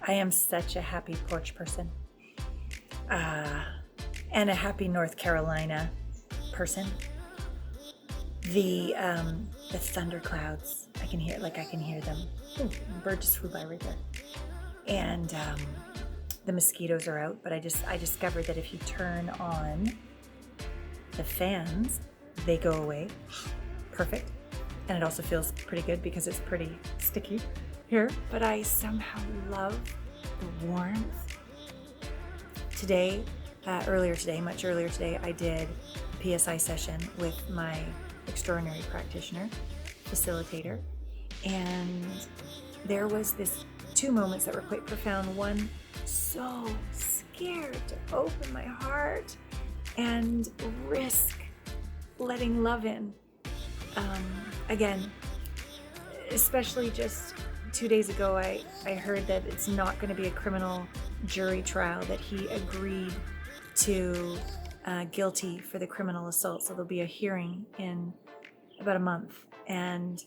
I am such a happy porch person. And a happy North Carolina person. The thunderclouds, I can hear them. Ooh, a bird just flew by right there. And the mosquitoes are out, but I discovered that if you turn on the fans, they go away. Perfect. And it also feels pretty good because it's pretty sticky here, but I somehow love the warmth. Much earlier today, I did a PSI session with my extraordinary practitioner, facilitator, and there was this two moments that were quite profound. One, so scared to open my heart and risk letting love in. Again, especially just 2 days ago, I heard that it's not going to be a criminal jury trial, that he agreed to guilty for the criminal assault. So there'll be a hearing in about a month, and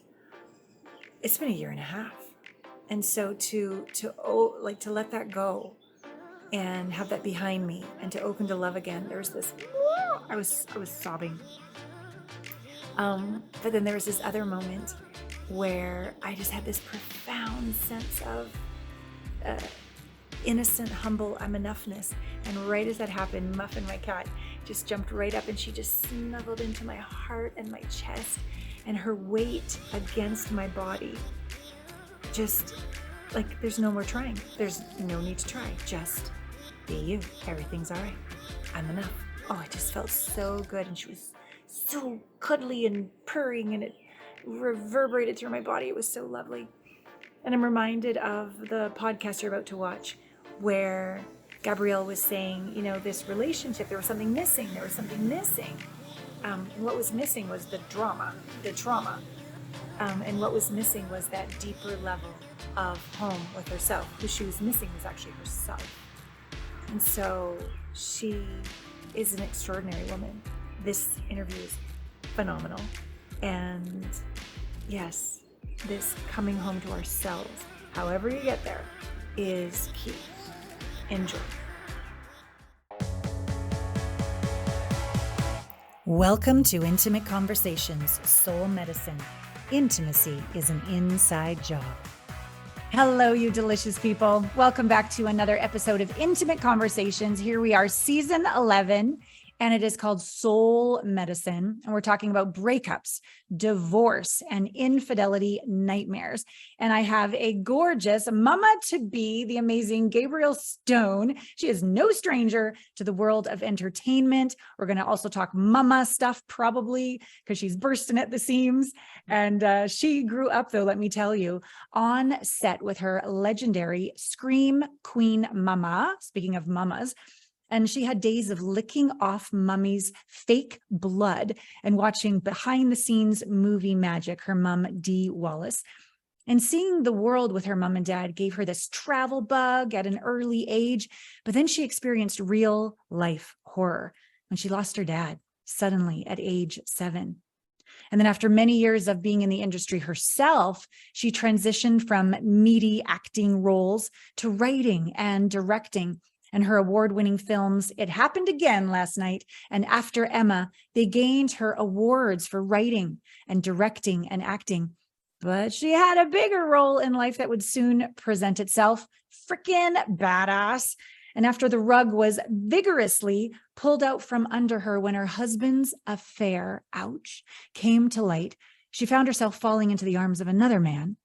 it's been a year and a half. And so to let that go and have that behind me and to open to love again, there was this, I was sobbing. But then there was this other moment where I just had this profound sense of innocent, humble I'm enoughness. And right as that happened, Muffin, my cat, just jumped right up and she just snuggled into my heart and my chest, and her weight against my body. Just like, there's no more trying. There's no need to try. Just be you. Everything's all right. I'm enough. Oh, it just felt so good. And she was so cuddly and purring, and it reverberated through my body. It was so lovely. And I'm reminded of the podcast you're about to watch, where Gabrielle was saying, this relationship, there was something missing. What was missing was the trauma. And what was missing was that deeper level of home with herself. Who she was missing was actually herself. And so she is an extraordinary woman. This interview is phenomenal. And yes, this coming home to ourselves, however you get there, is key. Enjoy. Welcome to Intimate Conversations, Soul Medicine. Intimacy is an inside job. Hello, you delicious people. Welcome back to another episode of Intimate Conversations. Here we are, season 11, and it is called Soul Medicine. And we're talking about breakups, divorce, and infidelity nightmares. And I have a gorgeous mama-to-be, the amazing Gabrielle Stone. She is no stranger to the world of entertainment. We're going to also talk mama stuff, probably, because she's bursting at the seams. And she grew up, though, let me tell you, on set with her legendary Scream Queen mama, speaking of mamas. And she had days of licking off mummy's fake blood and watching behind the scenes movie magic, her mom, Dee Wallace. And seeing the world with her mom and dad gave her this travel bug at an early age. But then she experienced real life horror when she lost her dad suddenly at age 7. And then after many years of being in the industry herself, she transitioned from meaty acting roles to writing and directing. And her award-winning films, It Happened Again Last Night and After Emma, they gained her awards for writing and directing and acting. But she had a bigger role in life that would soon present itself. Frickin' badass. And after the rug was vigorously pulled out from under her when her husband's affair, ouch, came to light, she found herself falling into the arms of another man.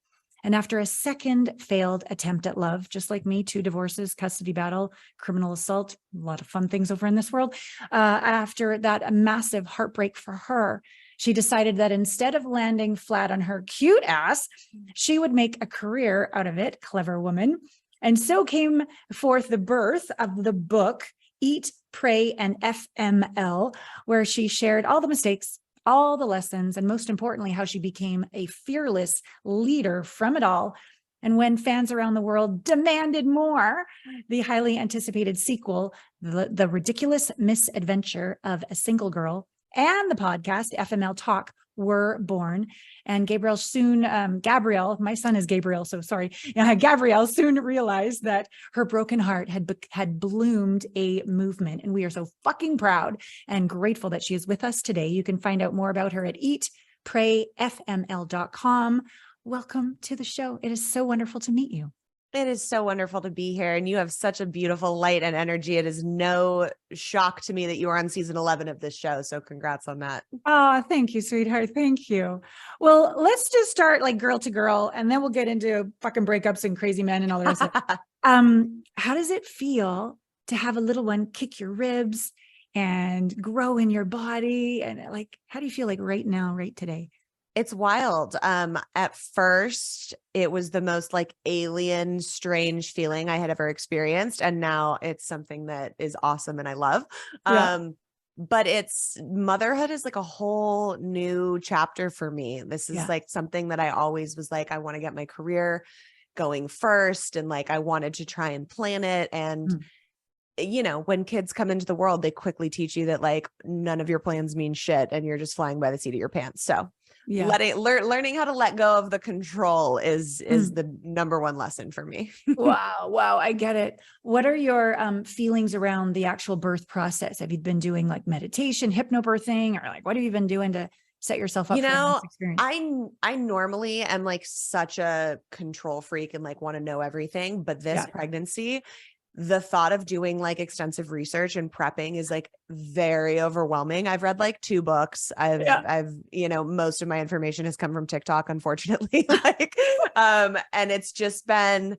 And after a second failed attempt at love, just like me, 2 divorces, custody battle, criminal assault, a lot of fun things over in this world. After that massive heartbreak for her, she decided that instead of landing flat on her cute ass, she would make a career out of it. Clever woman. And so came forth the birth of the book, Eat, Pray, and FML, where she shared all the mistakes, all the lessons, and most importantly, how she became a fearless leader from it all. And when fans around the world demanded more, the highly anticipated sequel, The Ridiculous Misadventure of a Single Girl, and the podcast, FML Talk, were born. And Gabrielle, my son is Gabriel, so sorry. Gabrielle soon realized that her broken heart had bloomed a movement. And we are so fucking proud and grateful that she is with us today. You can find out more about her at eatprayfml.com. Welcome to the show. It is so wonderful to meet you. It is so wonderful to be here. And you have such a beautiful light and energy. It is no shock to me that you are on season 11 of this show. So congrats on that. Oh, thank you, sweetheart. Thank you. Well, let's just start like girl to girl, and then we'll get into fucking breakups and crazy men and all the rest of it. How does it feel to have a little one kick your ribs and grow in your body? And like, how do you feel like right now, right today? It's wild. At first it was the most like alien, strange feeling I had ever experienced. And now it's something that is awesome and I love. Yeah. But motherhood is like a whole new chapter for me. This is like something that I always was like, I want to get my career going first. And like, I wanted to try and plan it. And you know, when kids come into the world, they quickly teach you that like none of your plans mean shit and you're just flying by the seat of your pants. So learning how to let go of the control is the number one lesson for me. Wow. I get it. What are your feelings around the actual birth process? Have you been doing like meditation, hypnobirthing, or like, what have you been doing to set yourself up for this experience? I normally am like such a control freak and like want to know everything, but this pregnancy, the thought of doing like extensive research and prepping is like very overwhelming. I've read like 2 books. I've, most of my information has come from TikTok, unfortunately. And it's just been,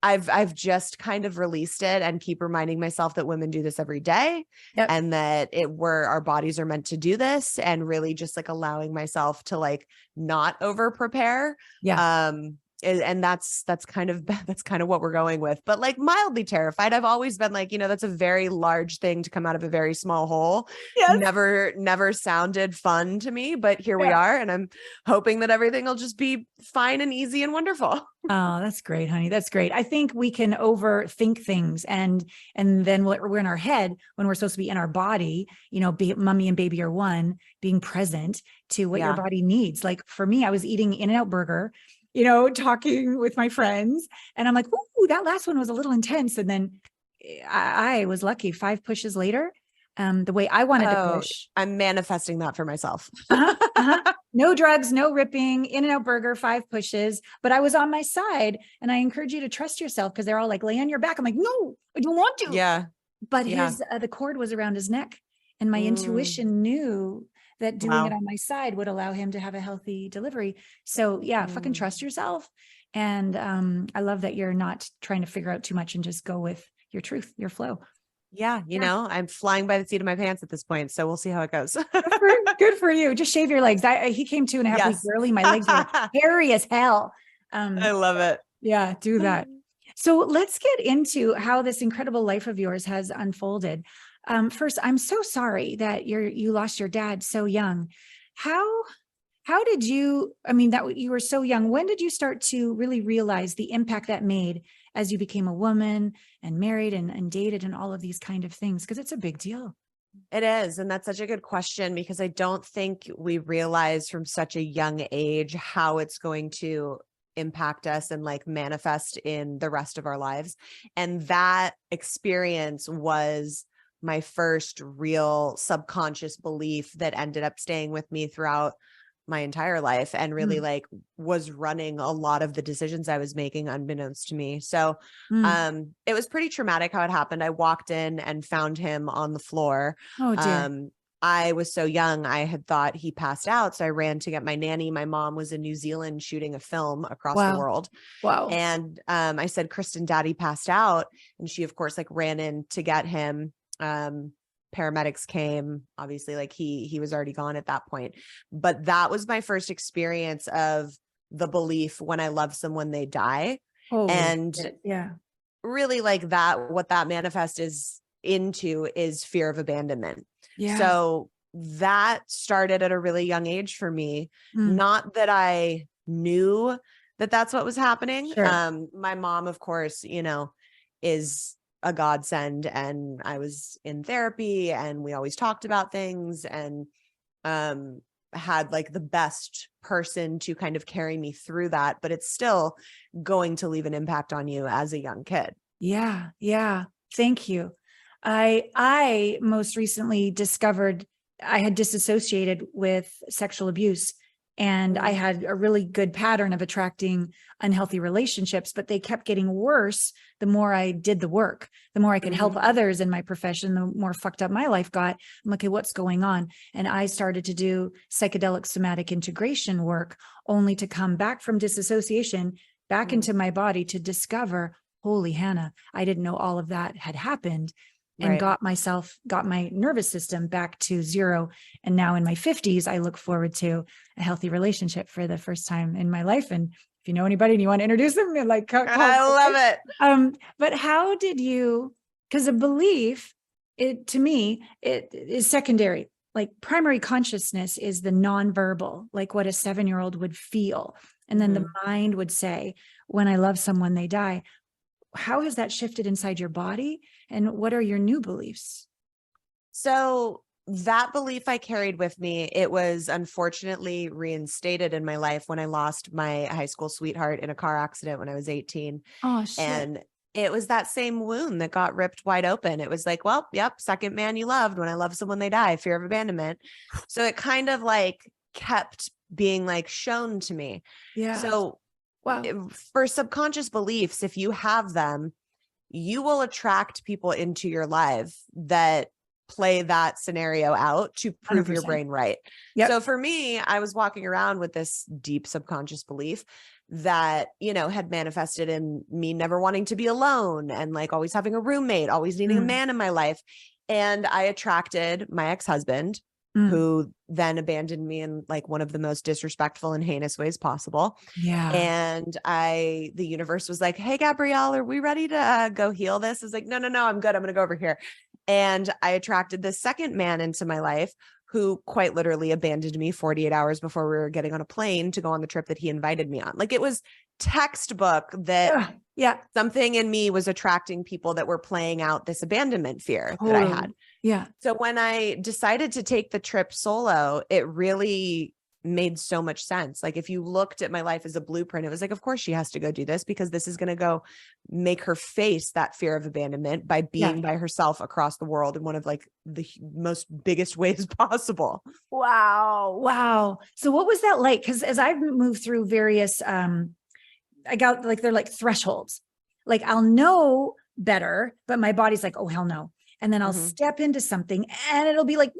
I've just kind of released it and keep reminding myself that women do this every day and that our bodies are meant to do this, and really just like allowing myself to like not over prepare. And that's kind of what we're going with, but like mildly terrified. I've always been like, that's a very large thing to come out of a very small hole. Never sounded fun to me, but here we are. And I'm hoping that everything will just be fine and easy and wonderful. Oh, that's great, honey. That's great. I think we can overthink things and then we're in our head when we're supposed to be in our body, mommy and baby are one, being present to what your body needs. Like for me, I was eating In-N-Out burger, talking with my friends, and I'm like, ooh, that last one was a little intense. And then I was lucky, 5 pushes later, the way I wanted to push. I'm manifesting that for myself. No drugs, no ripping, In-N-Out burger, 5 pushes, but I was on my side. And I encourage you to trust yourself, because they're all like, lay on your back. I'm like, no, I don't want to. Yeah. But the cord was around his neck, and my intuition knew that doing it on my side would allow him to have a healthy delivery. So fucking trust yourself. And I love that you're not trying to figure out too much and just go with your truth, your flow. Yeah. I'm flying by the seat of my pants at this point. So we'll see how it goes. Good for you. Just shave your legs. He came 2.5 weeks early. My legs were hairy as hell. I love it. Yeah, do that. So let's get into how this incredible life of yours has unfolded. First, I'm so sorry that you lost your dad so young. How did you, that you were so young, when did you start to really realize the impact that made as you became a woman and married and dated and all of these kind of things? Because it's a big deal. It is. And that's such a good question, because I don't think we realize from such a young age how it's going to impact us and like manifest in the rest of our lives. And that experience was my first real subconscious belief that ended up staying with me throughout my entire life, and really like was running a lot of the decisions I was making unbeknownst to me. So it was pretty traumatic how it happened. I walked in and found him on the floor. Oh, dear. I was so young, I had thought he passed out. So I ran to get my nanny. My mom was in New Zealand shooting a film across the world. Wow. And I said, Kristen, daddy passed out. And she, of course, like ran in to get him. Paramedics came, obviously, like he was already gone at that point. But that was my first experience of the belief, when I love someone, they die. And really like that, what that manifests is into is fear of abandonment. So that started at a really young age for me. Not that I knew that that's what was happening. My mom, of course, is a godsend, and I was in therapy and we always talked about things. And had like the best person to kind of carry me through that, but it's still going to leave an impact on you as a young kid. Yeah. Yeah. Thank you. I most recently discovered I had disassociated with sexual abuse, and I had a really good pattern of attracting unhealthy relationships, but they kept getting worse the more I did the work, the more I could help others in my profession, the more fucked up my life got. I'm like, okay, what's going on? And I started to do psychedelic somatic integration work, only to come back from disassociation back into my body to discover, holy Hannah, I didn't know all of that had happened, and got my nervous system back to zero. And now in my 50s, I look forward to a healthy relationship for the first time in my life. And if you know anybody and you want to introduce them, like, I love it. But how did you, because a belief, to me, it is secondary. Like primary consciousness is the nonverbal, like what a 7-year-old would feel. And then the mind would say, when I love someone, they die. How has that shifted inside your body? And what are your new beliefs? So that belief I carried with me, it was unfortunately reinstated in my life when I lost my high school sweetheart in a car accident when I was 18. Oh, shit. And it was that same wound that got ripped wide open. It was like, well, yep, second man you loved. When I love someone, they die. Fear of abandonment. So it kind of like kept being like shown to me. Yeah. So wow. For subconscious beliefs, if you have them, you will attract people into your life that play that scenario out to prove 100%. Your brain right. Yep. So for me, I was walking around with this deep subconscious belief that, you know, had manifested in me never wanting to be alone and like always having a roommate, always needing a man in my life. And I attracted my ex-husband, who then abandoned me in like one of the most disrespectful and heinous ways possible. Yeah. And the universe was like, hey, Gabrielle, are we ready to go heal this? I was like, no, I'm good. I'm going to go over here. And I attracted the second man into my life who quite literally abandoned me 48 hours before we were getting on a plane to go on the trip that he invited me on. Like it was textbook that something in me was attracting people that were playing out this abandonment fear that I had. Yeah. So when I decided to take the trip solo, it really made so much sense. Like if you looked at my life as a blueprint, it was like, of course she has to go do this because this is going to go make her face that fear of abandonment by being by herself across the world in one of like the most biggest ways possible. Wow. Wow. So what was that like? Because as I've moved through various, I got like, they're like thresholds. Like I'll know better, but my body's like, oh, hell no. And then I'll step into something and it'll be like,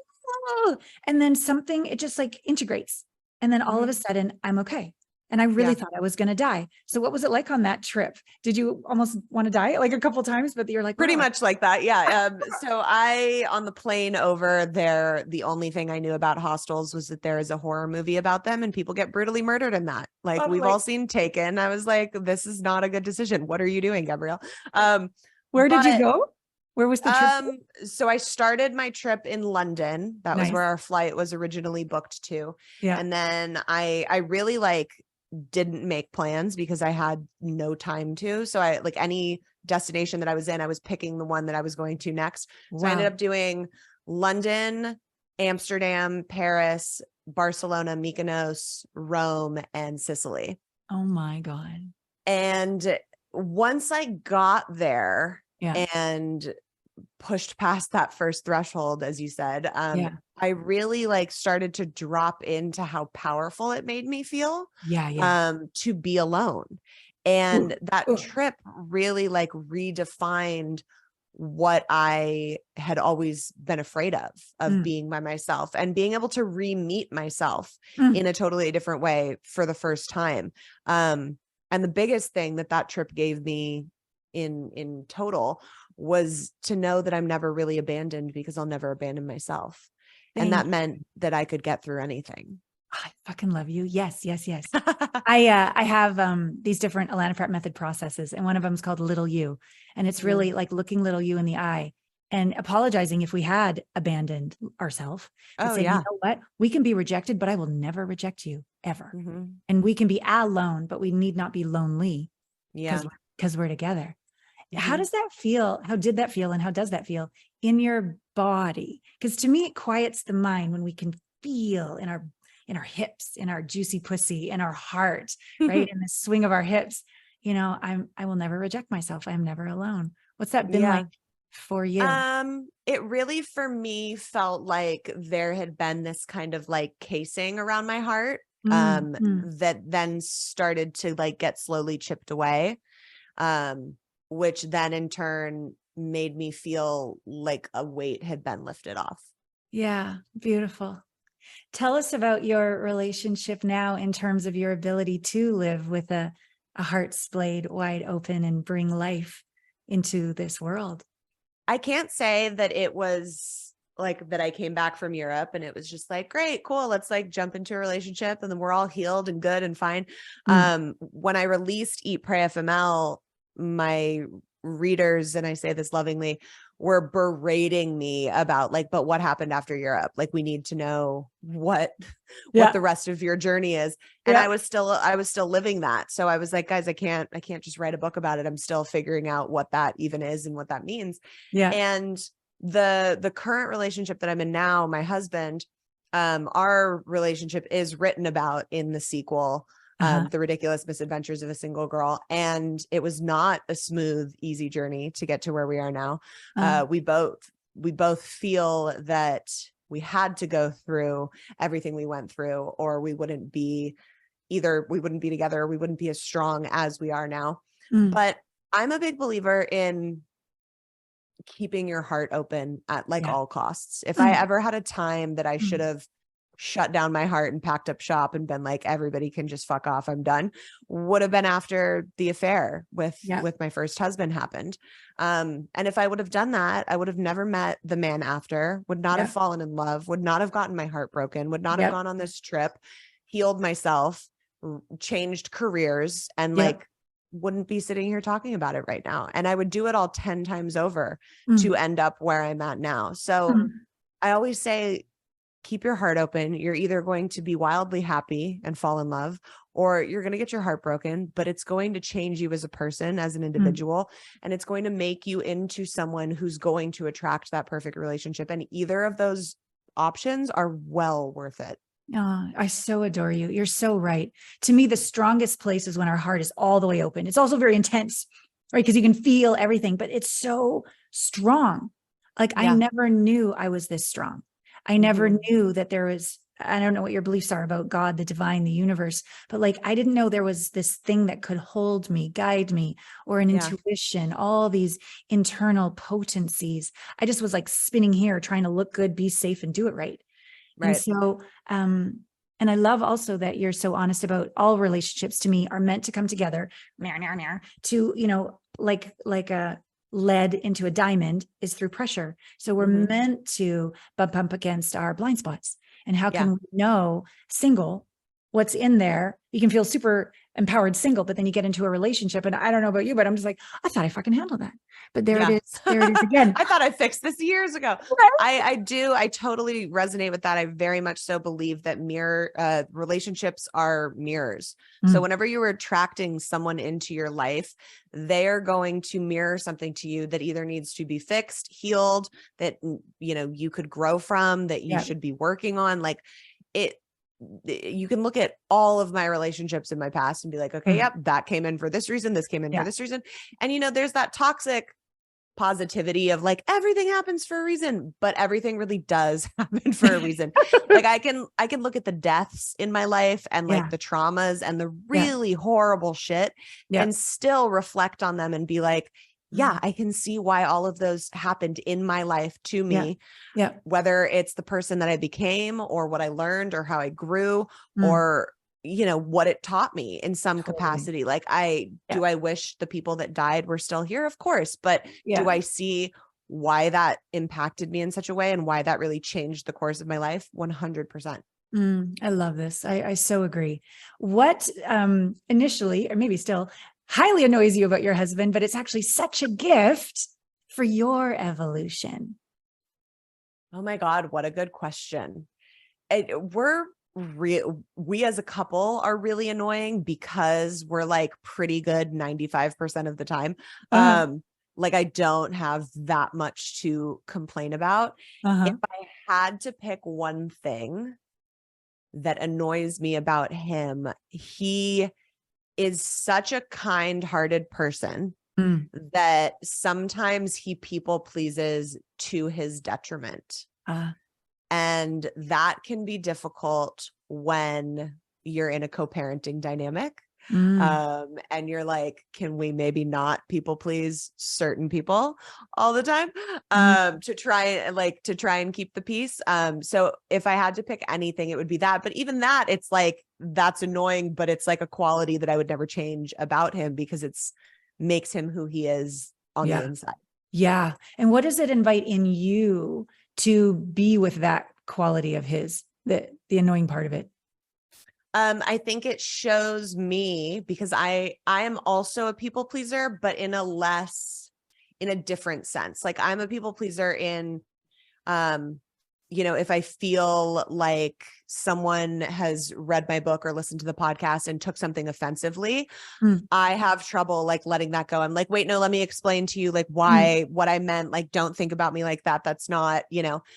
oh, and then something, it just like integrates. And then all of a sudden I'm okay. And I really thought I was going to die. So what was it like on that trip? Did you almost want to die like a couple of times, but you're like, pretty much like that. Yeah. So on the plane over there, the only thing I knew about hostels was that there is a horror movie about them and people get brutally murdered in that. Like we've all seen Taken. I was like, this is not a good decision. What are you doing, Gabrielle? Where did you go? Where was the trip? So I started my trip in London. That was where our flight was originally booked to. Yeah. And then I really like didn't make plans because I had no time to. So I like any destination that I was in, I was picking the one that I was going to next. So I ended up doing London, Amsterdam, Paris, Barcelona, Mykonos, Rome, and Sicily. Oh my God. And once I got there and pushed past that first threshold, as you said, I really like started to drop into how powerful it made me feel to be alone. And that trip really like redefined what I had always been afraid of being by myself and being able to re-meet myself in a totally different way for the first time. And the biggest thing that trip gave me in total was to know that I'm never really abandoned because I'll never abandon myself. And that meant that I could get through anything. I fucking love you. Yes, yes, yes. I have these different Allana Pratt method processes, and one of them is called Little You. And it's really like looking little you in the eye and apologizing if we had abandoned ourselves. You know what? We can be rejected, but I will never reject you ever. And we can be alone, but we need not be lonely. Because we're together. How does that feel? How did that feel? And how does that feel in your body? Because to me, it quiets the mind when we can feel in our, in our hips, in our juicy pussy, in our heart, right? In the swing of our hips, I will never reject myself. I'm never alone. What's that been like for you? It really, for me, felt like there had been this kind of like casing around my heart, that then started to like get slowly chipped away, which then in turn made me feel like a weight had been lifted off. Yeah. Beautiful. Tell us about your relationship now in terms of your ability to live with a heart splayed wide open and bring life into this world. I can't say that it was like that I came back from Europe and it was just like, great, cool. Let's like jump into a relationship and then we're all healed and good and fine. When I released Eat, Pray, FML, my readers, and I say this lovingly, were berating me about like, but what happened after Europe? Like, we need to know what the rest of your journey is. And I was still living that. So I was like, guys, I can't just write a book about it. I'm still figuring out what that even is and what that means. Yeah. And the current relationship that I'm in now, my husband, our relationship is written about in the sequel, The Ridiculous Misadventures of a Single Girl. And it was not a smooth, easy journey to get to where we are now. We both feel that we had to go through everything we went through, or we wouldn't be together, or we wouldn't be as strong as we are now. But I'm a big believer in keeping your heart open at like all costs. If I ever had a time that I should have shut down my heart and packed up shop and been like, everybody can just fuck off, I'm done, would have been after the affair with my first husband happened. And if I would have done that, I would have never met the man after, would not have fallen in love, would not have gotten my heart broken, would not have gone on this trip, healed myself, changed careers, and like wouldn't be sitting here talking about it right now. And I would do it all 10 times over to end up where I'm at now. So I always say, keep your heart open. You're either going to be wildly happy and fall in love, or you're going to get your heart broken, but it's going to change you as a person, as an individual. And it's going to make you into someone who's going to attract that perfect relationship. And either of those options are well worth it. Oh, I so adore you. You're so right. To me, the strongest place is when our heart is all the way open. It's also very intense, right? Because you can feel everything, but it's so strong. Like I never knew I was this strong. I never knew that there was, I don't know what your beliefs are about God, the divine, the universe, but like, I didn't know there was this thing that could hold me, guide me, or an intuition, all these internal potencies. I just was like spinning here, trying to look good, be safe, and do it right. And so, and I love also that you're so honest about all relationships to me are meant to come together to, like a lead into a diamond is through pressure. So we're meant to bump up against our blind spots. And how can we know single what's in there? You can feel super empowered single, but then you get into a relationship. And I don't know about you, but I'm just like, I thought I fucking handled that. But there it is. There it is again. I thought I fixed this years ago. I totally resonate with that. I very much so believe that relationships are mirrors. So whenever you are attracting someone into your life, they're going to mirror something to you that either needs to be fixed, healed, that, you could grow from, that you should be working on. Like you can look at all of my relationships in my past and be like, okay, that came in for this reason. This came in for this reason. And, there's that toxic positivity of like, everything happens for a reason, but everything really does happen for a reason. Like I can look at the deaths in my life and like the traumas and the really horrible shit and still reflect on them and be like, I can see why all of those happened in my life to me. Whether it's the person that I became or what I learned or how I grew or, what it taught me in some capacity. Like do I wish the people that died were still here? Of course. But do I see why that impacted me in such a way and why that really changed the course of my life? 100%. I love this. I so agree. What initially, or maybe still, highly annoys you about your husband, but it's actually such a gift for your evolution? Oh my God, what a good question. We as a couple are really annoying because we're like pretty good 95% of the time. Like I don't have that much to complain about. If I had to pick one thing, that annoys me about him. He is such a kind-hearted person that sometimes he people pleases to his detriment. And that can be difficult when you're in a co-parenting dynamic. And you're like, can we maybe not people please certain people all the time, to try and keep the peace. So if I had to pick anything, it would be that, but even that, it's like, that's annoying, but it's like a quality that I would never change about him because it's makes him who he is on the inside. Yeah. And what does it invite in you to be with that quality of his, the annoying part of it? I think it shows me, because I am also a people pleaser, but in a different sense. Like I'm a people pleaser in, if I feel like someone has read my book or listened to the podcast and took something offensively, I have trouble like letting that go. I'm like, wait, no, let me explain to you like why, what I meant. Like, don't think about me like that. That's not,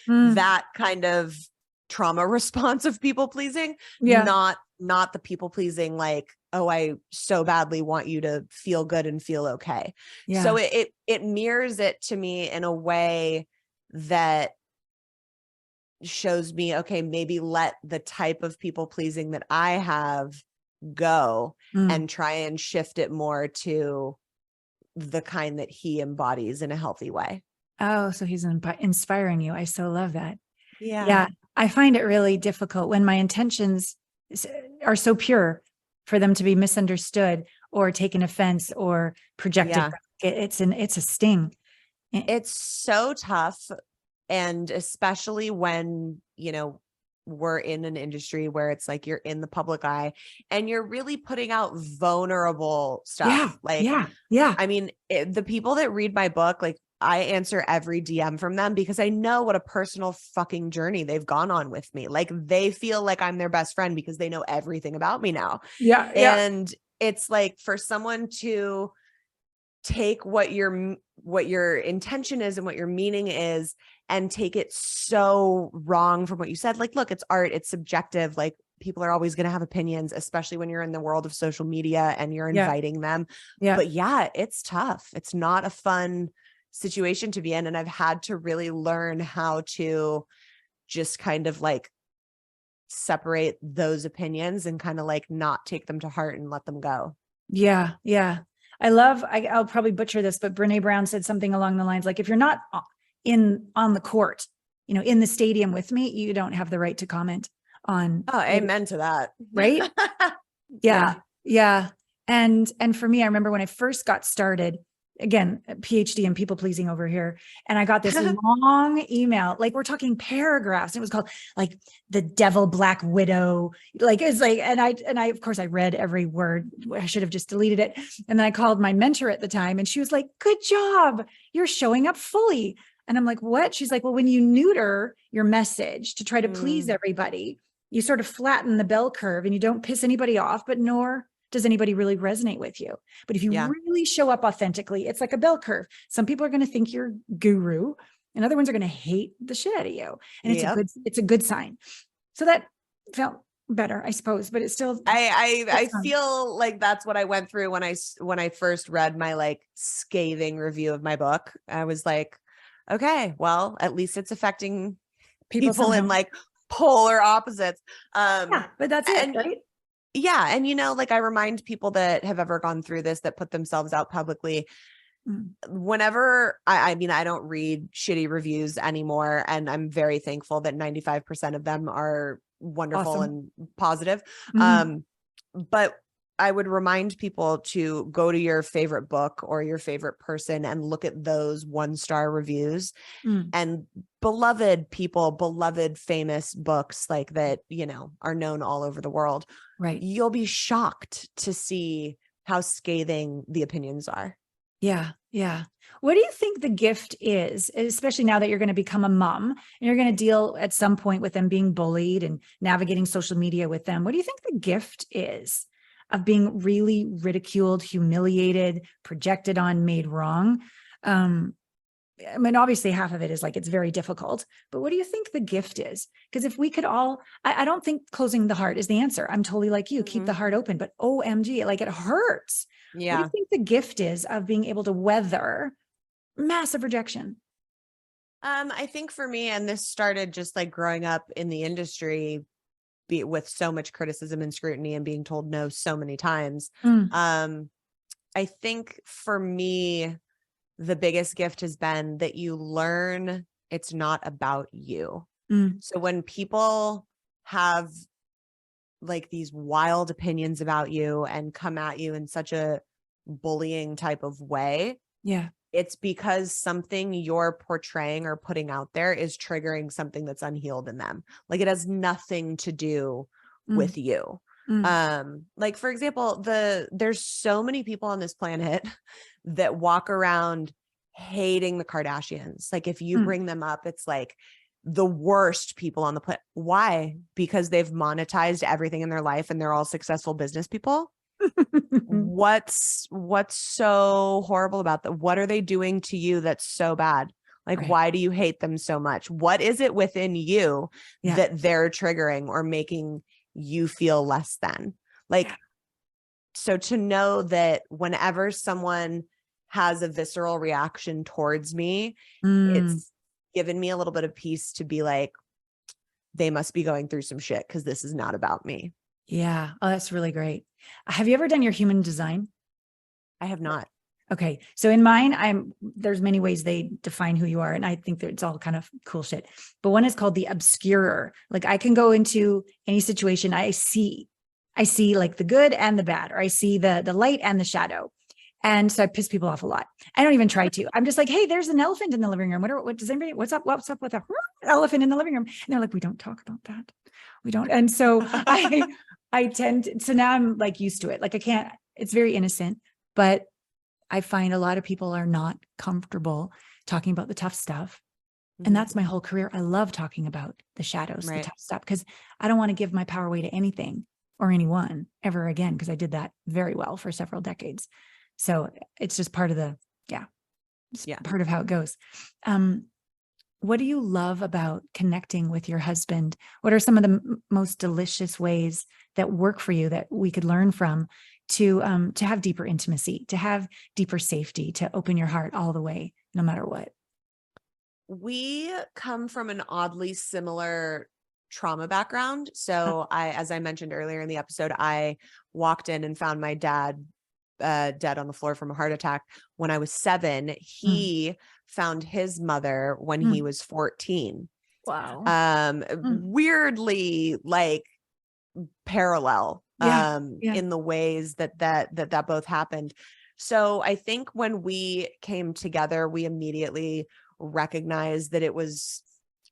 that kind of trauma response of people pleasing, not the people pleasing, like, oh, I so badly want you to feel good and feel okay. Yeah. So it mirrors it to me in a way that shows me, okay, maybe let the type of people pleasing that I have go and try and shift it more to the kind that he embodies in a healthy way. Oh, so he's inspiring you. I so love that. Yeah. I find it really difficult when my intentions are so pure for them to be misunderstood or taken offense or projected. Yeah. It's a sting. It's so tough. And especially when, we're in an industry where it's like, you're in the public eye and you're really putting out vulnerable stuff. I mean, the people that read my book, like I answer every DM from them because I know what a personal fucking journey they've gone on with me. Like they feel like I'm their best friend because they know everything about me now. Yeah. And it's like for someone to take what your intention is and what your meaning is and take it so wrong from what you said. Like, look, it's art, it's subjective. Like people are always going to have opinions, especially when you're in the world of social media and you're inviting them. But it's tough. It's not a fun situation to be in. And I've had to really learn how to just kind of like separate those opinions and kind of like not take them to heart and let them go. Yeah. Yeah. I'll probably butcher this, but Brene Brown said something along the lines, like, if you're not on the court, in the stadium with me, you don't have the right to comment on. Oh, amen to that. Right. Yeah. And for me, I remember when I first got started, again, PhD in people pleasing over here. And I got this long email, like we're talking paragraphs. It was called like the devil black widow. Like it's like, and I, of course I read every word. I should have just deleted it. And then I called my mentor at the time and she was like, good job. You're showing up fully. And I'm like, what? She's like, well, when you neuter your message to try to please everybody, you sort of flatten the bell curve and you don't piss anybody off, but nor does anybody really resonate with you. But if you really show up authentically, it's like a bell curve. Some people are going to think you're guru and other ones are going to hate the shit out of you. And it's a good sign. So that felt better, I suppose, but it's still, I feel like that's what I went through when I first read my like scathing review of my book. I was like, okay, well, at least it's affecting people in like polar opposites. But that's it, right? Yeah. And, like I remind people that have ever gone through this, that put themselves out publicly, whenever I mean, I don't read shitty reviews anymore. And I'm very thankful that 95% of them are wonderful and positive. But I would remind people to go to your favorite book or your favorite person and look at those 1-star reviews and beloved people, beloved famous books like that, are known all over the world. Right. You'll be shocked to see how scathing the opinions are. Yeah. Yeah. What do you think the gift is, especially now that you're going to become a mom and you're going to deal at some point with them being bullied and navigating social media with them? What do you think the gift is of being really ridiculed, humiliated, projected on, made wrong? I mean, obviously half of it is like, it's very difficult, but what do you think the gift is? Because if we could all, I don't think closing the heart is the answer. I'm totally like you, keep the heart open, but OMG, like it hurts. What do you Yeah. think the gift is of being able to weather massive rejection? I think for me, and this started just like growing up in the industry, with so much criticism and scrutiny and being told no so many times. I think for me, the biggest gift has been that you learn it's not about you. So when people have like these wild opinions about you and come at you in such a bullying type of way, Yeah. it's because something you're portraying or putting out there is triggering something that's unhealed in them. Like it has nothing to do with you. Like for example, there's so many people on this planet that walk around hating the Kardashians. Like if you bring them up, it's like the worst people on the planet. Why? Because they've monetized everything in their life and they're all successful business people. What's so horrible about that? What are they doing to you that's so bad? Like, why do you hate them so much? What is it within you that they're triggering or making you feel less than? Like, so to know that whenever someone has a visceral reaction towards me, it's given me a little bit of peace to be like, they must be going through some shit because this is not about me. Yeah. Oh, that's really great. Have you ever done your human design? I have not. Okay. So in mine, there's many ways they define who you are. And I think that it's all kind of cool shit. But one is called the obscurer. Like I can go into any situation. I see like the good and the bad, or I see the light and the shadow. And so I piss people off a lot. I don't even try to. I'm just like, hey, there's an elephant in the living room. What does anybody, what's up with a elephant in the living room? And they're like, we don't talk about that. We don't. And so I tend to, so now I'm like used to it. Like I can't, it's very innocent, but I find a lot of people are not comfortable talking about the tough stuff. And that's my whole career. I love talking about the shadows, the tough stuff, because I don't want to give my power away to anything or anyone ever again, because I did that very well for several decades. So it's just part of part of how it goes. What do you love about connecting with your husband? What are some of the most delicious ways that work for you that we could learn from to have deeper intimacy, to have deeper safety, to open your heart all the way, no matter what? We come from an oddly similar trauma background. So as I mentioned earlier in the episode, I walked in and found my dad dead on the floor from a heart attack when I was 7. He found his mother when he was 14. Wow. Weirdly like parallel in the ways that both happened. So I think when we came together, we immediately recognized that it was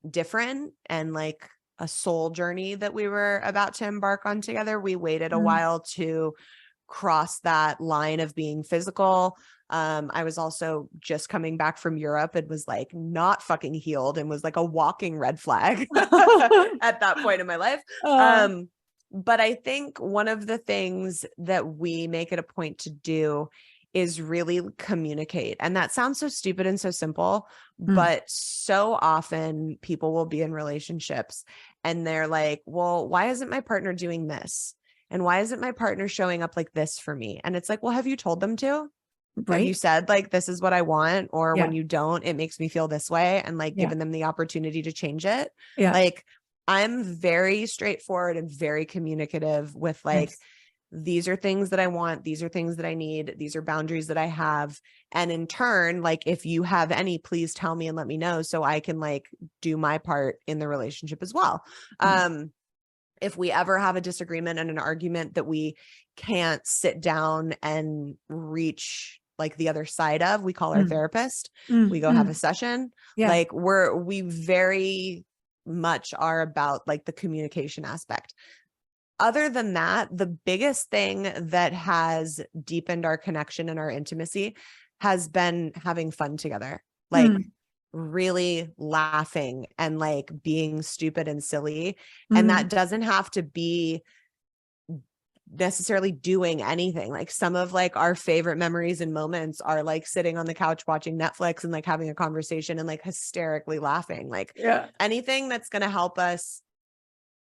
different and like a soul journey that we were about to embark on together. We waited a while to cross that line of being physical. I was also just coming back from Europe and was like not fucking healed and was like a walking red flag at that point in my life. But I think one of the things that we make it a point to do is really communicate. And that sounds so stupid and so simple, but so often people will be in relationships and they're like, well, why isn't my partner doing this? And why isn't my partner showing up like this for me? And it's like, well, have you told them to? Have you said like, this is what I want? Or when you don't, it makes me feel this way, and like given them the opportunity to change it. Like I'm very straightforward and very communicative with like, these are things that I want. These are things that I need. These are boundaries that I have. And in turn, like if you have any, please tell me and let me know so I can like do my part in the relationship as well. If we ever have a disagreement and an argument that we can't sit down and reach like the other side of, we call our therapist, we go have a session. Like we very much are about like the communication aspect. Other than that, the biggest thing that has deepened our connection and our intimacy has been having fun together. Like really laughing and like being stupid and silly. And that doesn't have to be necessarily doing anything. Like some of like our favorite memories and moments are like sitting on the couch watching Netflix and like having a conversation and like hysterically laughing. Like anything that's going to help us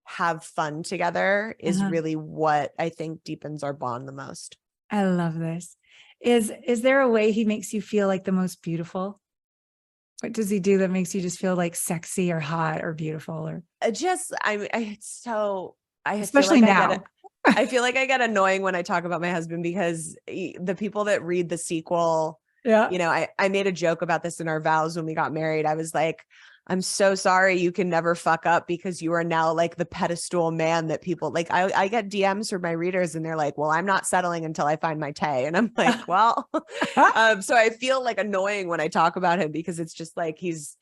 have fun together is really what I think deepens our bond the most. I love this. Is there a way he makes you feel like the most beautiful? What does he do that makes you just feel like sexy or hot or beautiful or especially now? I feel like I get annoying when I talk about my husband because the people that read the sequel, you know, I made a joke about this in our vows when we got married. I was like, I'm so sorry you can never fuck up because you are now like the pedestal man that people like. I get DMs from my readers and they're like, well, I'm not settling until I find my Tay. And I'm like, well, so I feel like annoying when I talk about him because it's just like, he's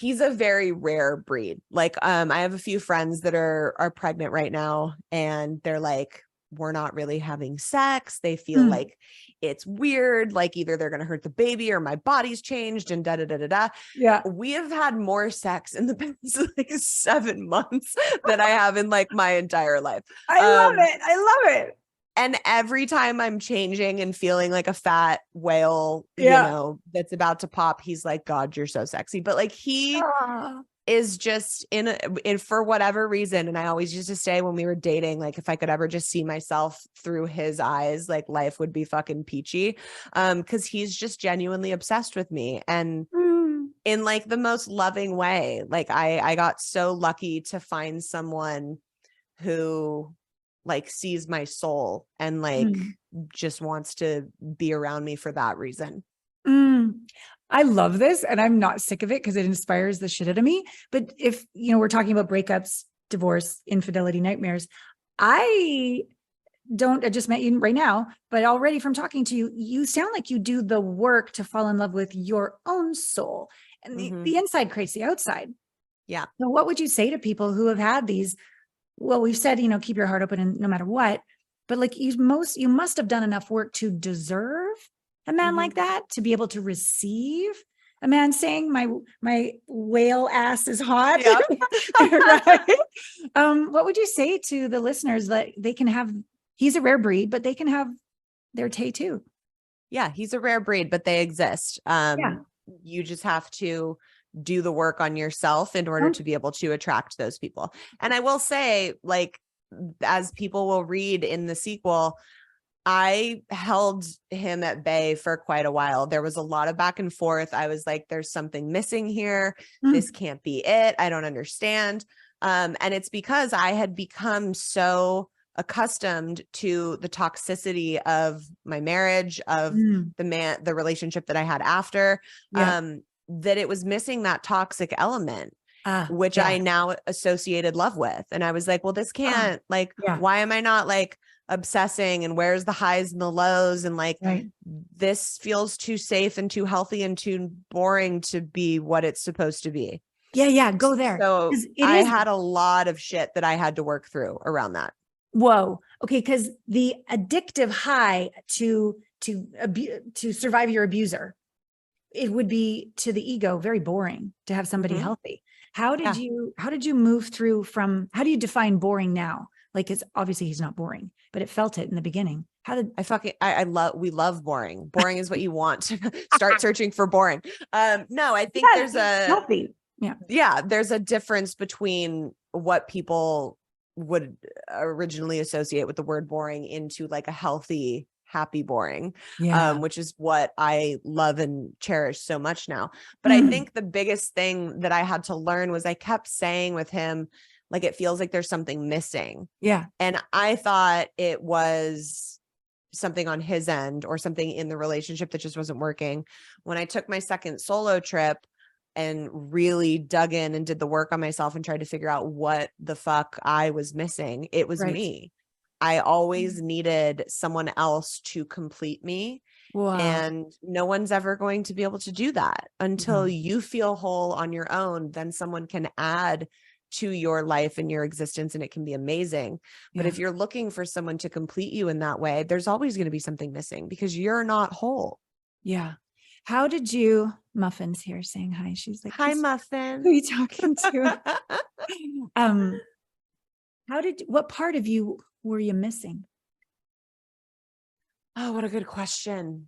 a very rare breed. Like, I have a few friends that are pregnant right now and they're like, we're not really having sex. They feel like it's weird. Like either they're going to hurt the baby or my body's changed and da, da, da, da, da. Yeah. We have had more sex in the past like 7 months than I have in like my entire life. I love it. I love it. And every time I'm changing and feeling like a fat whale, you know, that's about to pop, he's like, God, you're so sexy. But like he is just in for whatever reason. And I always used to say when we were dating, like if I could ever just see myself through his eyes, like life would be fucking peachy. Cause he's just genuinely obsessed with me. And in like the most loving way, like I got so lucky to find someone who like sees my soul and like just wants to be around me for that reason. I love this and I'm not sick of it because it inspires the shit out of me. But if, you know, we're talking about breakups, divorce, infidelity, nightmares, I just met you right now, but already from talking to you, you sound like you do the work to fall in love with your own soul and the inside creates the outside. Yeah. So what would you say to people who have had these, well, we've said, you know, keep your heart open and no matter what, but like you must have done enough work to deserve a man like that, to be able to receive a man saying my whale ass is hot. Right? What would you say to the listeners that they can have, he's a rare breed, but they can have their Tay too? Yeah. He's a rare breed, but they exist. You just have to do the work on yourself in order to be able to attract those people. And I will say, like, as people will read in the sequel, I held him at bay for quite a while. There was a lot of back and forth. I was like, there's something missing here. This can't be it. I don't understand. And it's because I had become so accustomed to the toxicity of my marriage, of the relationship that I had after, that it was missing that toxic element, which I now associated love with. And I was like, well, this can't why am I not like obsessing and where's the highs and the lows? And like, this feels too safe and too healthy and too boring to be what it's supposed to be. Yeah. Go there. So I had a lot of shit that I had to work through around that. Whoa. Okay. Cause the addictive high to survive your abuser, it would be to the ego very boring to have somebody healthy. How did you move through from, how do you define boring now? Like, it's obviously he's not boring, but it felt it in the beginning. How did we love boring. Boring is what you want. Start searching for boring. No, I think there's healthy. There's a difference between what people would originally associate with the word boring into like a healthy, happy boring, which is what I love and cherish so much now. But I think the biggest thing that I had to learn was I kept saying with him, like, it feels like there's something missing. Yeah. And I thought it was something on his end or something in the relationship that just wasn't working. When I took my second solo trip and really dug in and did the work on myself and tried to figure out what the fuck I was missing, it was me. I always needed someone else to complete me. Wow. And no one's ever going to be able to do that until you feel whole on your own. Then someone can add to your life and your existence and it can be amazing. But if you're looking for someone to complete you in that way, there's always going to be something missing because you're not whole. Yeah. How did you, Muffin's here saying hi. She's like, hi, Muffin. Who are you talking to? What part of you were you missing? Oh, what a good question.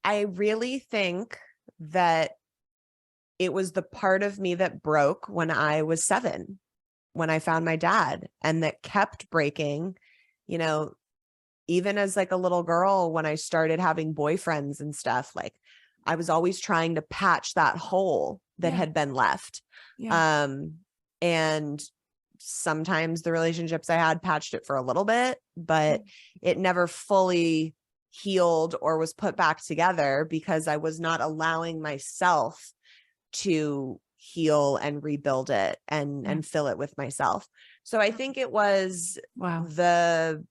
I really think that it was the part of me that broke when I was 7, when I found my dad, and that kept breaking, you know, even as like a little girl, when I started having boyfriends and stuff, like I was always trying to patch that hole that had been left. Yeah. And sometimes the relationships I had patched it for a little bit, but it never fully healed or was put back together because I was not allowing myself to heal and rebuild it and fill it with myself. So I think it was Wow. the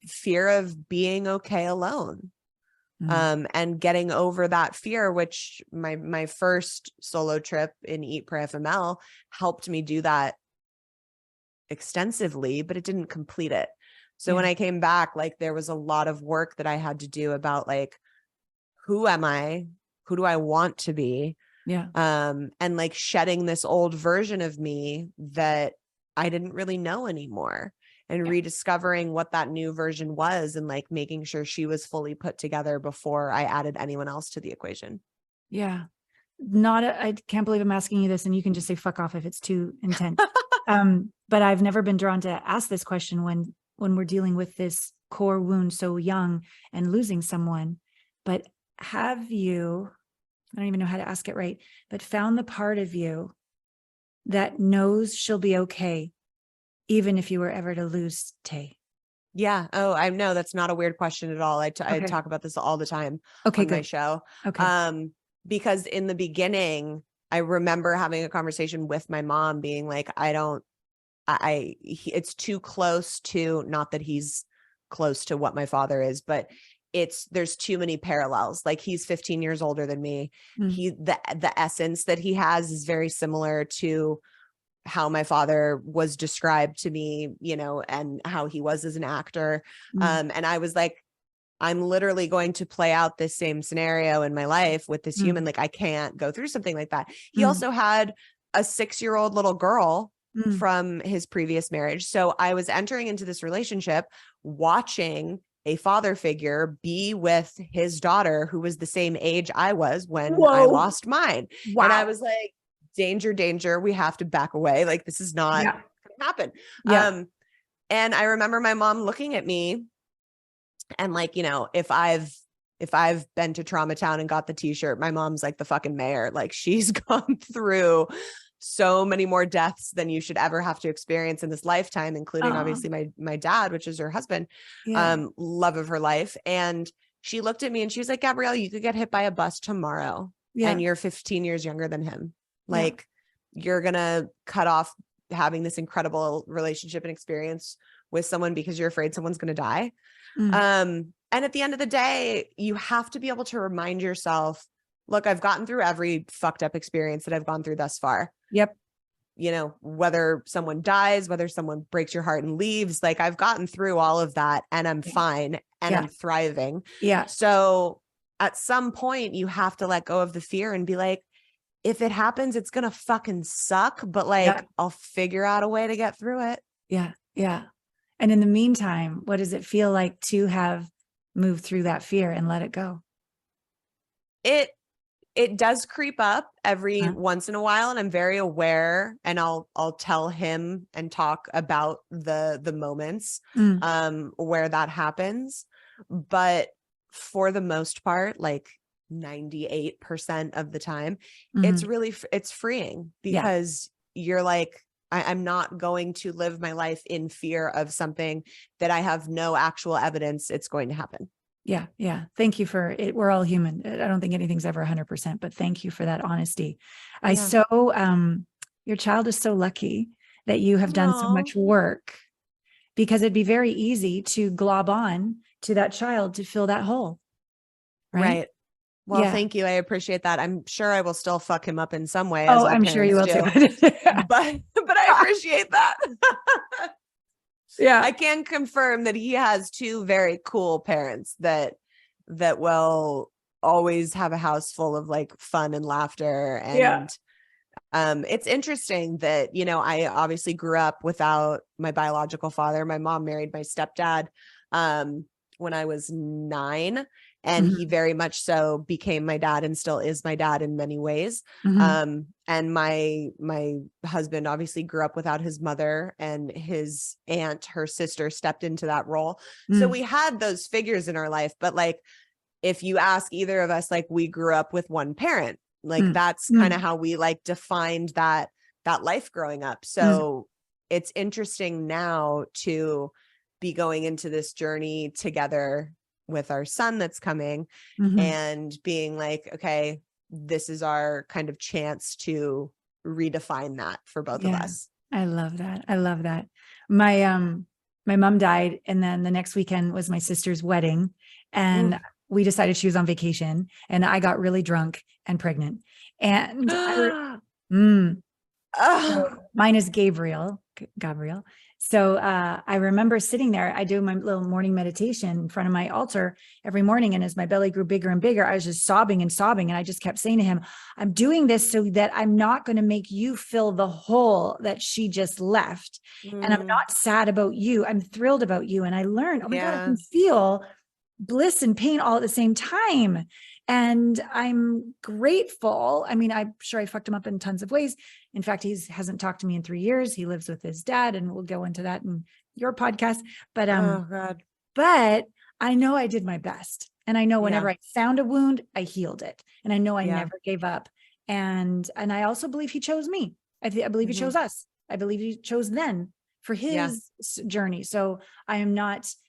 fear of being okay alone. And getting over that fear, which my first solo trip in Eat, Pray, FML helped me do that extensively, but it didn't complete it. So when I came back, like there was a lot of work that I had to do about like, who am I? Who do I want to be? Yeah. And like shedding this old version of me that I didn't really know anymore, and rediscovering what that new version was, and like making sure she was fully put together before I added anyone else to the equation. Yeah. I can't believe I'm asking you this, and you can just say fuck off if it's too intense. But I've never been drawn to ask this question when we're dealing with this core wound so young and losing someone. But have you, I don't even know how to ask it right, but found the part of you that knows she'll be okay, even if you were ever to lose Tay? Yeah. Oh, I know that's not a weird question at all. I Okay. talk about this all the time Okay, on my good. show. Okay. Because in the beginning, I remember having a conversation with my mom being like, it's too close to, not that he's close to what my father is, but there's too many parallels. Like he's 15 years older than me. The essence that he has is very similar to how my father was described to me, and how he was as an actor. And I was like, I'm literally going to play out this same scenario in my life with this human. Like I can't go through something like that. He also had a 6-year-old little girl from his previous marriage. So I was entering into this relationship, watching a father figure be with his daughter, who was the same age I was when I lost mine. Wow. And I was like, danger, danger. We have to back away. Like this is not going to happen. And I remember my mom looking at me and like, if I've been to Trauma Town and got the t-shirt, my mom's like the fucking mayor. Like she's gone through so many more deaths than you should ever have to experience in this lifetime, including obviously my dad, which is her husband, love of her life. And she looked at me and she was like, Gabrielle, you could get hit by a bus tomorrow and you're 15 years younger than him. Like you're going to cut off having this incredible relationship and experience with someone because you're afraid someone's going to die. And at the end of the day, you have to be able to remind yourself, look, I've gotten through every fucked up experience that I've gone through thus far. Whether someone dies, whether someone breaks your heart and leaves, like I've gotten through all of that and I'm fine and I'm thriving. So at some point you have to let go of the fear and be like, if it happens, it's going to fucking suck, but like, I'll figure out a way to get through it. Yeah. And in the meantime, what does it feel like to have moved through that fear and let it go? It does creep up every once in a while, and I'm very aware, and I'll tell him and talk about the moments where that happens. But for the most part, like 98% of the time, it's freeing because you're like, I'm not going to live my life in fear of something that I have no actual evidence it's going to happen. Yeah. Thank you for it. We're all human. I don't think anything's ever 100%, but thank you for that honesty. Your child is so lucky that you have done so much work, because it'd be very easy to glob on to that child to fill that hole. Right. Well, thank you. I appreciate that. I'm sure I will still fuck him up in some way. Oh, I'm sure you will too. but I appreciate that. Yeah. I can confirm that he has 2 very cool parents that will always have a house full of like fun and laughter. And It's interesting that, you know, I obviously grew up without my biological father. My mom married my stepdad when I was 9, and he very much so became my dad and still is my dad in many ways. And my husband obviously grew up without his mother, and his aunt, her sister, stepped into that role. So we had those figures in our life, but like, if you ask either of us, like, we grew up with one parent. Like that's kind of how we like defined that life growing up. So it's interesting now to be going into this journey together with our son that's coming and being like, okay, this is our kind of chance to redefine that for both of us. I love that. I love that. My mom died, and then the next weekend was my sister's wedding, and we decided she was on vacation, and I got really drunk and pregnant. And so mine is Gabrielle. So I remember sitting there, I do my little morning meditation in front of my altar every morning. And as my belly grew bigger and bigger, I was just sobbing and sobbing. And I just kept saying to him, I'm doing this so that I'm not going to make you fill the hole that she just left. And I'm not sad about you. I'm thrilled about you. And I learned, oh my God, I can feel bliss and pain all at the same time. And I'm grateful. I mean, I'm sure I fucked him up in tons of ways. In fact, he hasn't talked to me in 3 years. He lives with his dad, and we'll go into that in your podcast. But, oh God. But I know I did my best. And I know whenever I found a wound, I healed it. And I know I never gave up. And I also believe he chose me. I believe he chose us. I believe he chose them for his journey. So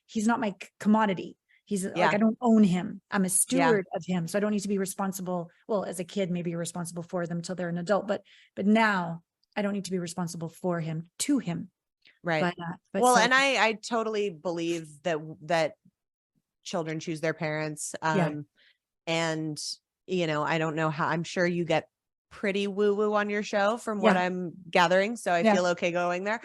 he's not my commodity. He's like, I don't own him. I'm a steward of him. So I don't need to be responsible. Well, as a kid, maybe you're responsible for them till they're an adult, but now I don't need to be responsible for him, to him. Right. But well, so, and I totally believe that children choose their parents. And you know, I don't know how, I'm sure you get pretty woo woo on your show from what I'm gathering. So I feel okay going there.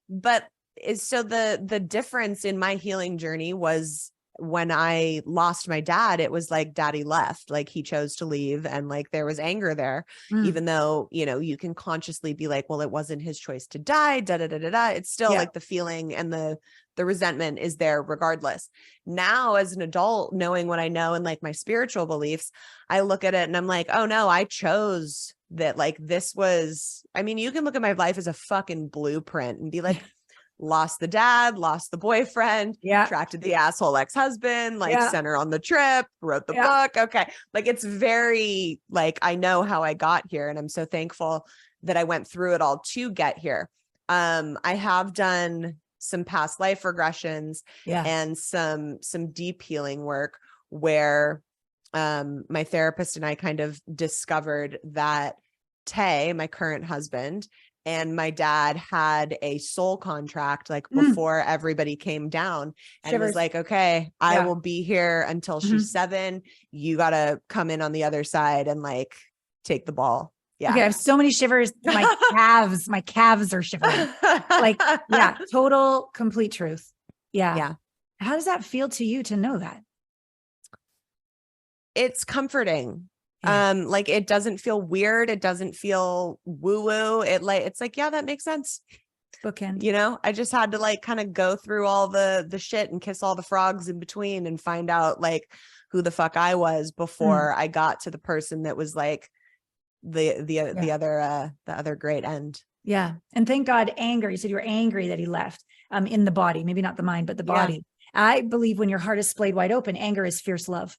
But so the difference in my healing journey was when I lost my dad. It was like daddy left, like he chose to leave, and like there was anger there, even though, you know, you can consciously be like, well, it wasn't his choice to die, it's still like the feeling and the resentment is there regardless. Now as an adult, knowing what I know and like my spiritual beliefs, I look at it and I'm like, oh no, I chose that. Like this was, I mean, you can look at my life as a fucking blueprint and be like, lost the dad, lost the boyfriend, attracted the asshole ex-husband, like sent her on the trip, wrote the book. Okay. Like it's very like, I know how I got here, and I'm so thankful that I went through it all to get here. I have done some past life regressions and some deep healing work where my therapist and I kind of discovered that Tay, my current husband, and my dad had a soul contract like before everybody came down, and was like, okay, I will be here until she's 7. You got to come in on the other side and like take the ball. Yeah. Okay. I have so many shivers. My calves are shivering. Like, total, complete truth. Yeah. How does that feel to you to know that? It's comforting. Like it doesn't feel weird. It doesn't feel woo woo. It's like, yeah, that makes sense. Bookend. You know, I just had to like kind of go through all the shit and kiss all the frogs in between and find out like who the fuck I was before I got to the person that was like the other great end. Yeah. And thank God, anger. You said you were angry that he left in the body, maybe not the mind, but the body. I believe when your heart is splayed wide open, anger is fierce love.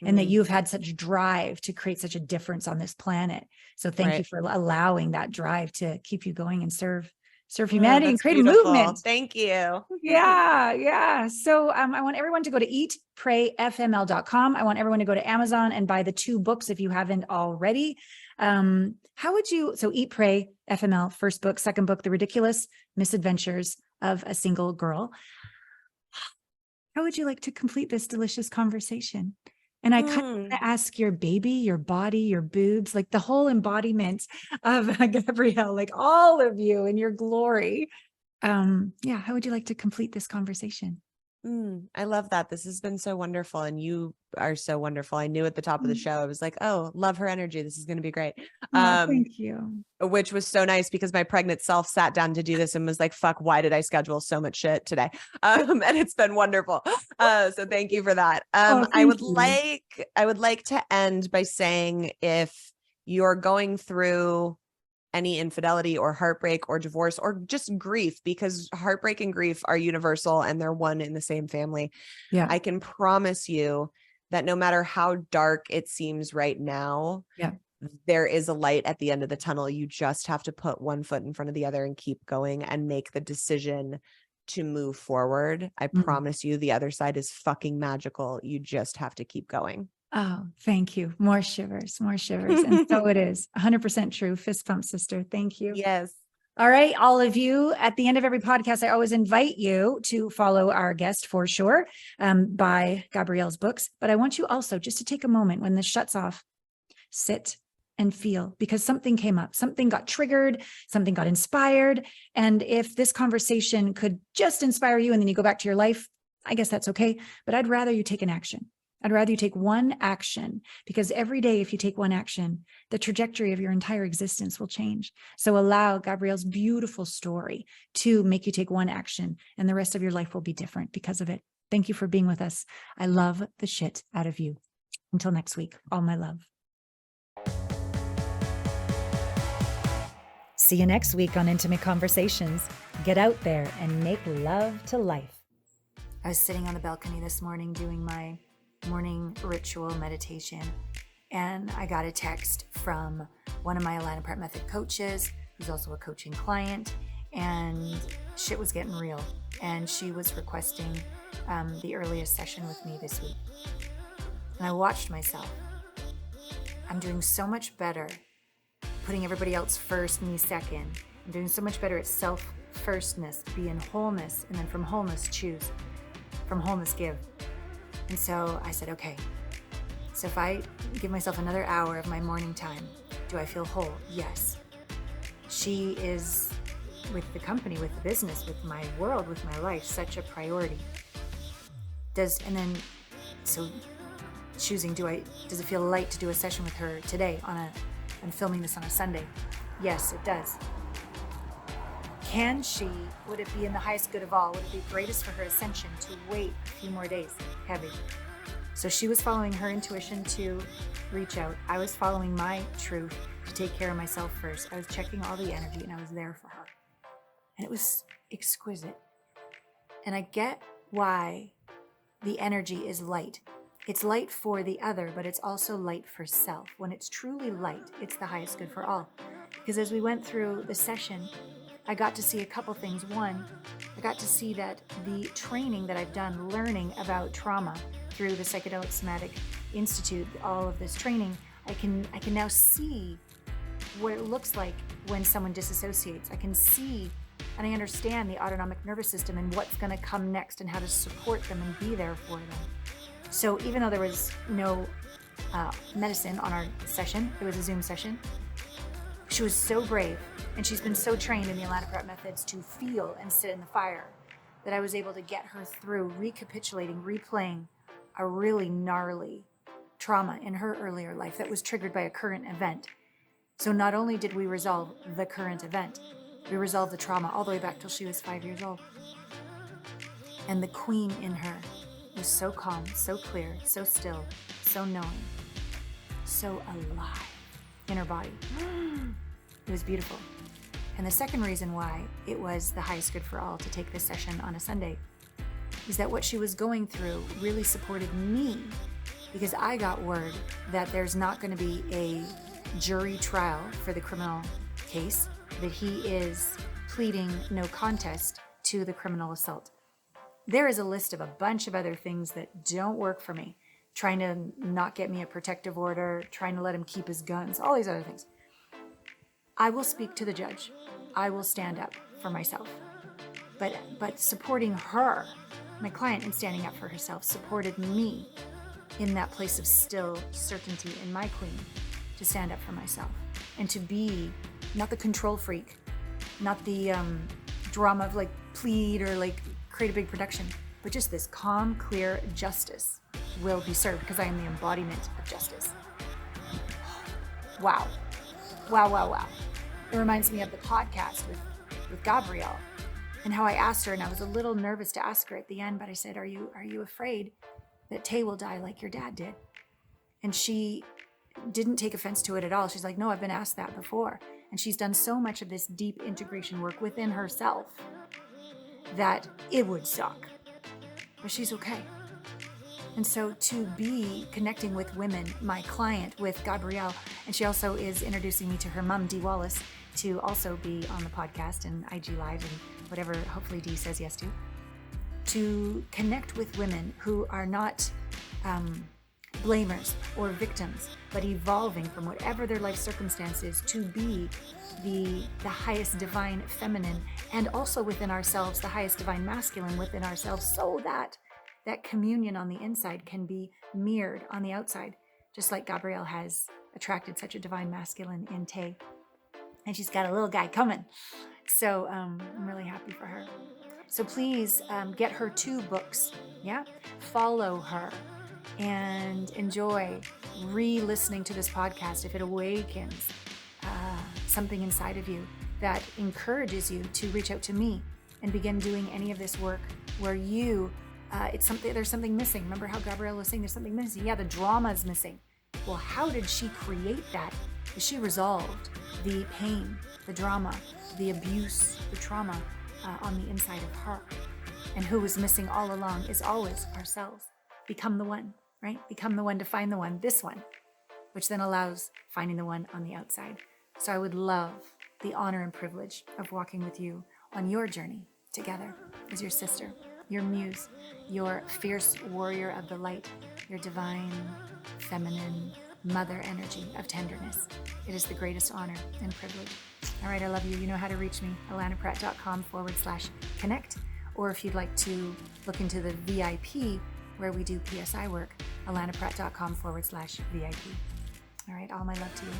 And that you've had such drive to create such a difference on this planet. So thank you for allowing that drive to keep you going and serve humanity and create a movement. Thank you. Yeah. So I want everyone to go to eatprayfml.com. I want everyone to go to Amazon and buy the 2 books if you haven't already. How would you, so Eat, Pray, FML, first book, second book, The Ridiculous Misadventures of a Single Girl. How would you like to complete this delicious conversation? And I kind of want to ask your baby, your body, your boobs, like the whole embodiment of Gabrielle, like all of you in your glory. How would you like to complete this conversation? I love that. This has been so wonderful. And you are so wonderful. I knew at the top of the show, I was like, oh, love her energy. This is going to be great. Oh, thank you. Which was so nice because my pregnant self sat down to do this and was like, fuck, why did I schedule so much shit today? And it's been wonderful. So thank you for that. I would like to end by saying, if you're going through any infidelity or heartbreak or divorce or just grief, because heartbreak and grief are universal and they're one in the same family. Yeah. I can promise you that no matter how dark it seems right now, there is a light at the end of the tunnel. You just have to put one foot in front of the other and keep going and make the decision to move forward. I promise you the other side is fucking magical. You just have to keep going. Oh, thank you. More shivers. And so it is 100% true. Fist pump, sister. Thank you. Yes. All right. All of you, at the end of every podcast, I always invite you to follow our guest for sure, buy Gabrielle's books. But I want you also just to take a moment when this shuts off, sit and feel, because something came up, something got triggered, something got inspired. And if this conversation could just inspire you and then you go back to your life, I guess that's okay. But I'd rather you take an action. I'd rather you take one action, because every day, if you take one action, the trajectory of your entire existence will change. So allow Gabrielle's beautiful story to make you take one action, and the rest of your life will be different because of it. Thank you for being with us. I love the shit out of you. Until next week, all my love. See you next week on Intimate Conversations. Get out there and make love to life. I was sitting on the balcony this morning doing my morning ritual meditation, and I got a text from one of my Allana Pratt method coaches, who's also a coaching client, and shit was getting real. And she was requesting the earliest session with me this week. And I watched myself. I'm doing so much better putting everybody else first, me second. I'm doing so much better at self-firstness, be in wholeness, and then from wholeness choose, from wholeness give. And so I said, okay, so if I give myself another hour of my morning time, do I feel whole? Yes. She is, with the company, with the business, with my world, with my life, such a priority. So choosing, does it feel light to do a session with her today I'm filming this on a Sunday? Yes, it does. Would it be in the highest good of all? Would it be greatest for her ascension to wait a few more days? Heavy. So she was following her intuition to reach out. I was following my truth to take care of myself first. I was checking all the energy and I was there for her. And it was exquisite. And I get why the energy is light. It's light for the other, but it's also light for self. When it's truly light, it's the highest good for all. Because as we went through the session, I got to see a couple things. One, I got to see that the training that I've done learning about trauma through the Psychedelic Somatic Institute, all of this training, I can now see what it looks like when someone disassociates. I can see and I understand the autonomic nervous system and what's going to come next and how to support them and be there for them. So even though there was no medicine on our session, it was a Zoom session, she was so brave, and she's been so trained in the Allana Pratt methods to feel and sit in the fire that I was able to get her through recapitulating, replaying a really gnarly trauma in her earlier life that was triggered by a current event. So not only did we resolve the current event, we resolved the trauma all the way back till she was 5 years old. And the queen in her was so calm, so clear, so still, so knowing, so alive in her body. It was beautiful. And the second reason why it was the highest good for all to take this session on a Sunday is that what she was going through really supported me, because I got word that there's not going to be a jury trial for the criminal case, that he is pleading no contest to the criminal assault. There is a list of a bunch of other things that don't work for me. Trying to not get me a protective order, trying to let him keep his guns, all these other things. I will speak to the judge. I will stand up for myself. But supporting her, my client, in standing up for herself, supported me in that place of still certainty in my queen to stand up for myself and to be not the control freak, not the drama of like plead or like create a big production, but just this calm, clear justice will be served because I am the embodiment of justice. Wow. Wow, wow, wow. It reminds me of the podcast with Gabrielle and how I asked her, and I was a little nervous to ask her at the end, but I said, are you afraid that Tay will die like your dad did? And she didn't take offense to it at all. She's like, no, I've been asked that before. And she's done so much of this deep integration work within herself that it would suck, but she's okay. And so to be connecting with women, my client with Gabrielle, and she also is introducing me to her mom, Dee Wallace, to also be on the podcast and IG Live and whatever hopefully Dee says yes to connect with women who are not blamers or victims, but evolving from whatever their life circumstance is to be the highest divine feminine, and also within ourselves, the highest divine masculine within ourselves, so that communion on the inside can be mirrored on the outside, just like Gabrielle has attracted such a divine masculine in Tay. And she's got a little guy coming. So I'm really happy for her. So please get her 2 books. Yeah. Follow her and enjoy re-listening to this podcast if it awakens something inside of you that encourages you to reach out to me and begin doing any of this work where you there's something missing. Remember how Gabrielle was saying there's something missing? Yeah, the drama is missing. Well, how did she create that? She resolved the pain, the drama, the abuse, the trauma on the inside of her. And who was missing all along is always ourselves. Become the one, right? Become the one to find the one, this one, which then allows finding the one on the outside. So I would love the honor and privilege of walking with you on your journey together as your sister, your muse, your fierce warrior of the light, your divine, feminine, mother energy of tenderness. It is the greatest honor and privilege. All right, I love you. You know how to reach me, allanapratt.com/connect. Or if you'd like to look into the VIP where we do PSI work, allanapratt.com/VIP. All right, all my love to you.